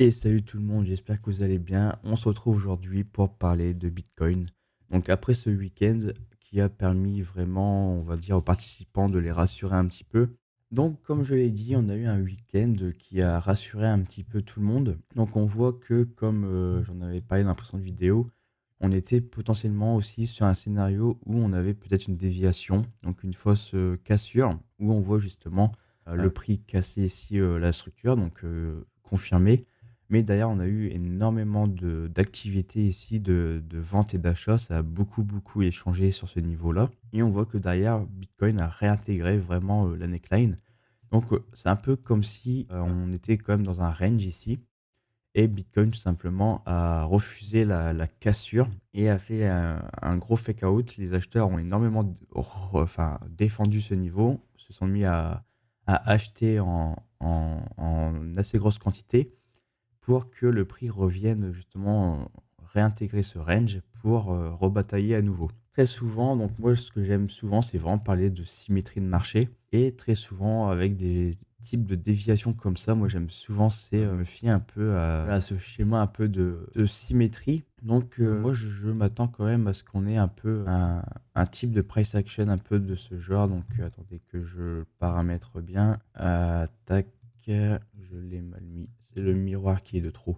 Et salut tout le monde, j'espère que vous allez bien. On se retrouve aujourd'hui pour parler de Bitcoin. Donc après ce week-end qui a permis vraiment, on va dire, aux participants de les rassurer un petit peu. Donc comme je l'ai dit, on a eu un week-end qui a rassuré un petit peu tout le monde. Donc on voit que comme j'en avais parlé dans la précédente vidéo, on était potentiellement aussi sur un scénario où on avait peut-être une déviation, donc une fausse cassure, où on voit justement le prix casser ici la structure, donc confirmé. Mais d'ailleurs, on a eu énormément d'activités ici de vente et d'achat. Ça a beaucoup, beaucoup échangé sur ce niveau-là. Et on voit que derrière, Bitcoin a réintégré vraiment la neckline. Donc, c'est un peu comme si on était quand même dans un range ici. Et Bitcoin, tout simplement, a refusé la cassure et a fait un gros fake out. Les acheteurs ont énormément enfin, défendu ce niveau, se sont mis à acheter en assez grosse quantité pour que le prix revienne justement réintégrer ce range pour, rebatailler à nouveau. Très souvent, donc moi ce que j'aime souvent, c'est vraiment parler de symétrie de marché et très souvent avec des types de déviations comme ça, moi j'aime souvent c'est, me fier un peu à ce schéma un peu de symétrie. Donc, moi je m'attends quand même à ce qu'on ait un peu un type de price action un peu de ce genre. Donc, attendez que je le paramètre bien. Tac. Je l'ai mal mis. C'est le miroir qui est de trop.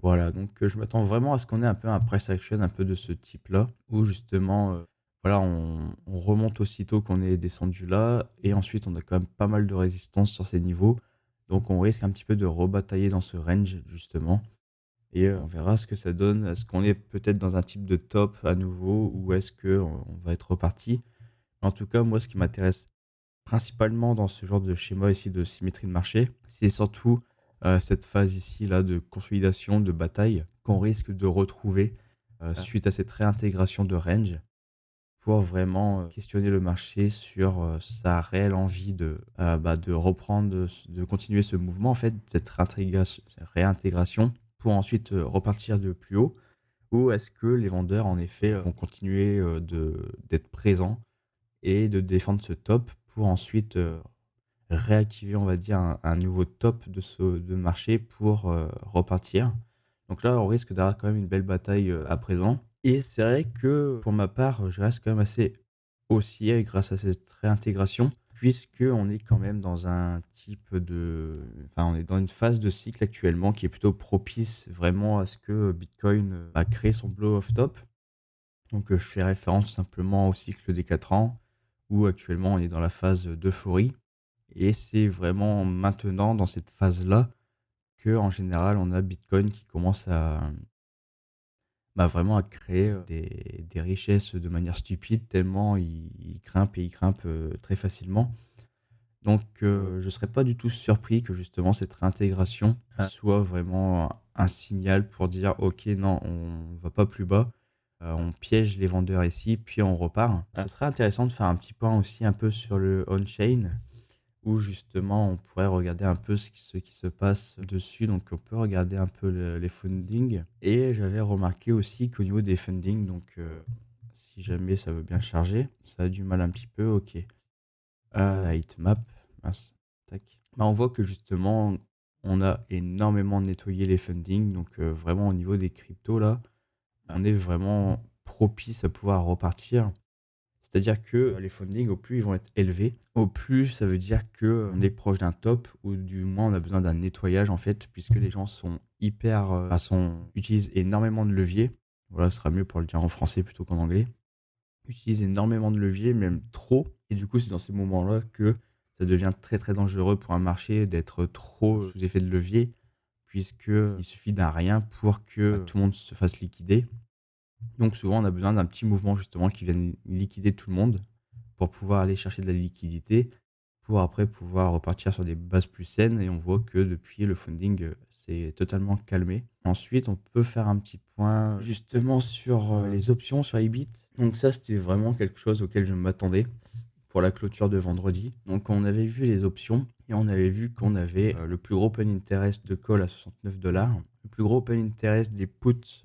Voilà, donc je m'attends vraiment à ce qu'on ait un peu un price action un peu de ce type-là, où justement, voilà, on remonte aussitôt qu'on est descendu là et ensuite on a quand même pas mal de résistance sur ces niveaux. Donc on risque un petit peu de rebatailler dans ce range justement et on verra ce que ça donne. Est-ce qu'on est peut-être dans un type de top à nouveau ou est-ce qu'on va être reparti? En tout cas, moi, ce qui m'intéresse principalement dans ce genre de schéma ici de symétrie de marché, c'est surtout, cette phase ici là de consolidation, de bataille qu'on risque de retrouver, suite à cette réintégration de range pour vraiment, questionner le marché sur, sa réelle envie de reprendre, de continuer ce mouvement en fait, cette réintégration pour ensuite, repartir de plus haut. Ou est-ce que les vendeurs en effet, vont continuer, d'être présents et de défendre ce top pour ensuite, réactiver, on va dire, un nouveau top de marché pour, repartir. Donc là, on risque d'avoir quand même une belle bataille, à présent et c'est vrai que, pour ma part, je reste quand même assez haussier grâce à cette réintégration, puisque on est quand même dans un type de enfin, on est dans une phase de cycle actuellement qui est plutôt propice vraiment à ce que Bitcoin, crée son blow off top. Donc, je fais référence simplement au cycle des 4 ans, où actuellement on est dans la phase d'euphorie et c'est vraiment maintenant dans cette phase-là que en général on a Bitcoin qui commence vraiment à créer, des richesses de manière stupide tellement il grimpe et il grimpe, très facilement. Donc, je serais pas du tout surpris que justement cette réintégration soit vraiment un signal pour dire: «OK, non, on va pas plus bas, on piège les vendeurs ici, puis on repart». Ça serait intéressant de faire un petit point aussi un peu sur le on-chain, où justement on pourrait regarder un peu ce qui se passe dessus. Donc on peut regarder un peu les fundings et j'avais remarqué aussi qu'au niveau des fundings, donc si jamais ça veut bien charger, ça a du mal un petit peu, OK. La heatmap, mince, tac. On voit que justement, on a énormément nettoyé les fundings, donc vraiment au niveau des cryptos là, on est vraiment propice à pouvoir repartir. C'est-à-dire que les fundings, au plus ils vont être élevés, au plus ça veut dire qu'on est proche d'un top ou du moins on a besoin d'un nettoyage en fait, puisque les gens sont hyper, utilisent énormément de leviers. Voilà, ce sera mieux pour le dire en français plutôt qu'en anglais. Utilisent énormément de leviers, même trop et du coup, c'est dans ces moments-là que ça devient très, très dangereux pour un marché d'être trop sous effet de levier, puisque il suffit d'un rien pour que tout le monde se fasse liquider. Donc souvent, on a besoin d'un petit mouvement justement qui vienne liquider tout le monde pour pouvoir aller chercher de la liquidité, pour après pouvoir repartir sur des bases plus saines et on voit que depuis le funding, s'est totalement calmé. Ensuite, on peut faire un petit point justement sur, les options sur Ibit. Donc ça, c'était vraiment quelque chose auquel je m'attendais pour la clôture de vendredi. Donc on avait vu les options et on avait vu qu'on avait, le plus gros open interest de call à 69 le plus gros open interest des puts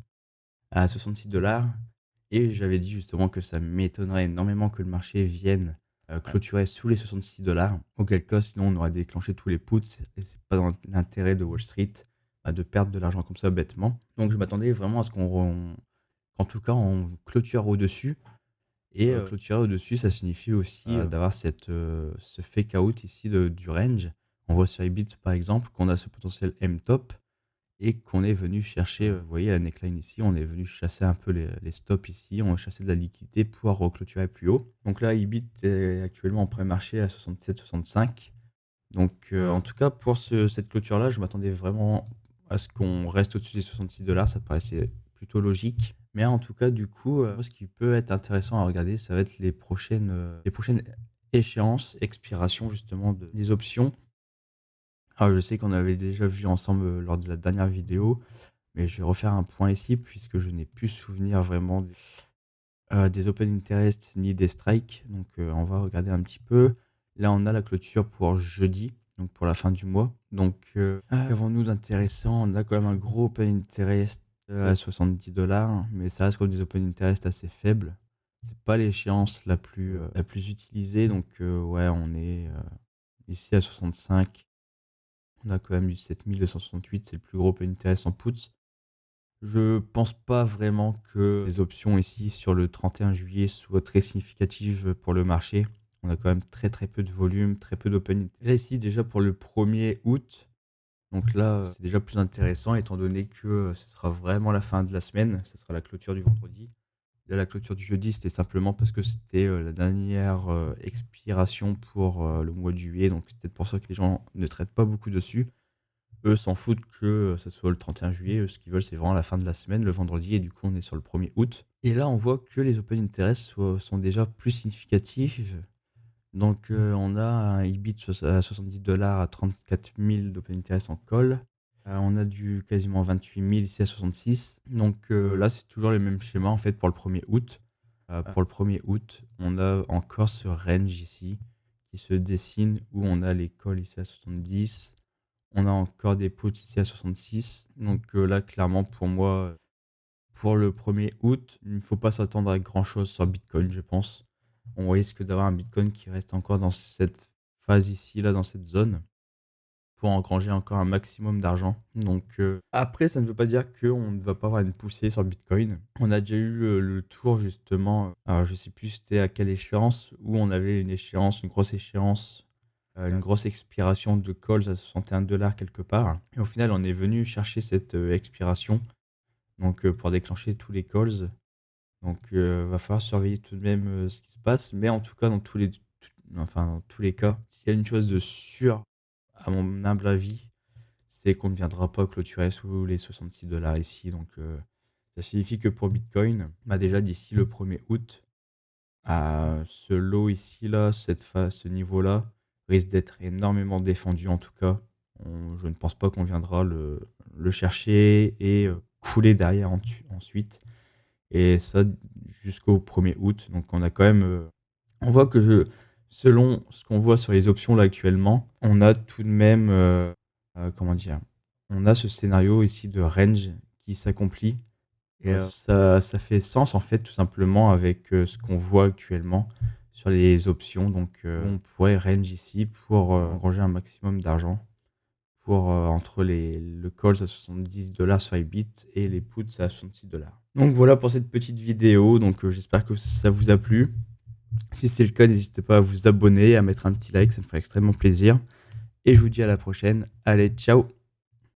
à 66 et j'avais dit justement que ça m'étonnerait énormément que le marché vienne, clôturer sous les 66 auquel cas sinon on aurait déclenché tous les puts et c'est pas dans l'intérêt de Wall Street, de perdre de l'argent comme ça bêtement. Donc je m'attendais vraiment à ce qu'en tout cas on clôture au-dessus et clôturer au-dessus, ça signifie aussi, d'avoir ce fake out ici du range. On voit sur Ibit par exemple qu'on a ce potentiel M-top et qu'on est venu chercher, vous voyez la neckline ici, on est venu chasser un peu les stops ici, on a chassé de la liquidité pour pouvoir reclôturer plus haut. Donc là, Ibit est actuellement en pré-marché à 67-65. Donc en tout cas pour cette clôture-là, je m'attendais vraiment à ce qu'on reste au-dessus des 66 $, ça paraissait plutôt logique. Mais en tout cas, du coup, ce qui peut être intéressant à regarder, ça va être les prochaines échéances, expirations justement des options. Alors je sais qu'on avait déjà vu ensemble, lors de la dernière vidéo, mais je vais refaire un point ici puisque je n'ai plus souvenir vraiment des open interest ni des strikes. Donc on va regarder un petit peu. Là, on a la clôture pour jeudi, donc pour la fin du mois. Donc qu'avons-nous d'intéressant? On a quand même un gros open interest à 70 $, mais ça reste comme des open interest assez faibles. C'est pas l'échéance la plus utilisée. Donc ouais, on est ici à 65. On a quand même eu 7268, c'est le plus gros open interest en puts. Je pense pas vraiment que ces options ici sur le 31 juillet soient très significatives pour le marché. On a quand même très très peu de volume, très peu d'open. Et là ici déjà pour le 1er août, donc là c'est déjà plus intéressant étant donné que ce sera vraiment la fin de la semaine, ce sera la clôture du vendredi. Là la clôture du jeudi c'était simplement parce que c'était la dernière expiration pour le mois de juillet, donc c'est peut-être pour ça que les gens ne traitent pas beaucoup dessus. Eux s'en foutent que ce soit le 31 juillet. Eux, ce qu'ils veulent, c'est vraiment la fin de la semaine, le vendredi, et du coup, on est sur le 1er août. Et là, on voit que les open interest sont déjà plus significatifs. Donc, on a un Ibit à 70 $ à 34 000 d'open interest en call. On a du quasiment 28 000 ici à 66. Donc là, c'est toujours les mêmes schémas en fait pour le 1er août. Pour le 1er août, on a encore ce range ici qui se dessine où on a les calls ici à 70. On a encore des puts ici à 66. Donc là, clairement, pour moi, pour le 1er août, il ne faut pas s'attendre à grand-chose sur Bitcoin, je pense. On risque d'avoir un Bitcoin qui reste encore dans cette phase ici, là, dans cette zone, pour engranger encore un maximum d'argent. Donc après, ça ne veut pas dire qu'on ne va pas avoir une poussée sur Bitcoin. On a déjà eu le tour, justement, alors je sais plus c'était à quelle échéance, où on avait une grosse échéance, une grosse expiration de calls à 61 $ quelque part. Et au final, on est venu chercher cette expiration donc pour déclencher tous les calls. Donc va falloir surveiller tout de même ce qui se passe. Mais en tout cas, dans tous les cas, s'il y a une chose de sûre, à mon humble avis, c'est qu'on ne viendra pas clôturer sous les 66 $ ici. Donc ça signifie que pour Bitcoin, bah déjà d'ici le 1er août, ce lot ici, là, ce niveau-là, risque d'être énormément défendu en tout cas. Je ne pense pas qu'on viendra le chercher et couler derrière ensuite. Et ça jusqu'au 1er août. Donc on a quand même... on voit que selon ce qu'on voit sur les options là actuellement, on a tout de même... comment dire? On a ce scénario ici de range qui s'accomplit. Et ça fait sens en fait tout simplement avec ce qu'on voit actuellement sur les options. Donc on pourrait range ici pour engranger un maximum d'argent pour entre le calls à 70 $ sur Ibit et les puts à 66 $. Donc voilà pour cette petite vidéo. Donc j'espère que ça vous a plu. Si c'est le cas, n'hésitez pas à vous abonner, à mettre un petit like, ça me ferait extrêmement plaisir. Et je vous dis à la prochaine. Allez, ciao!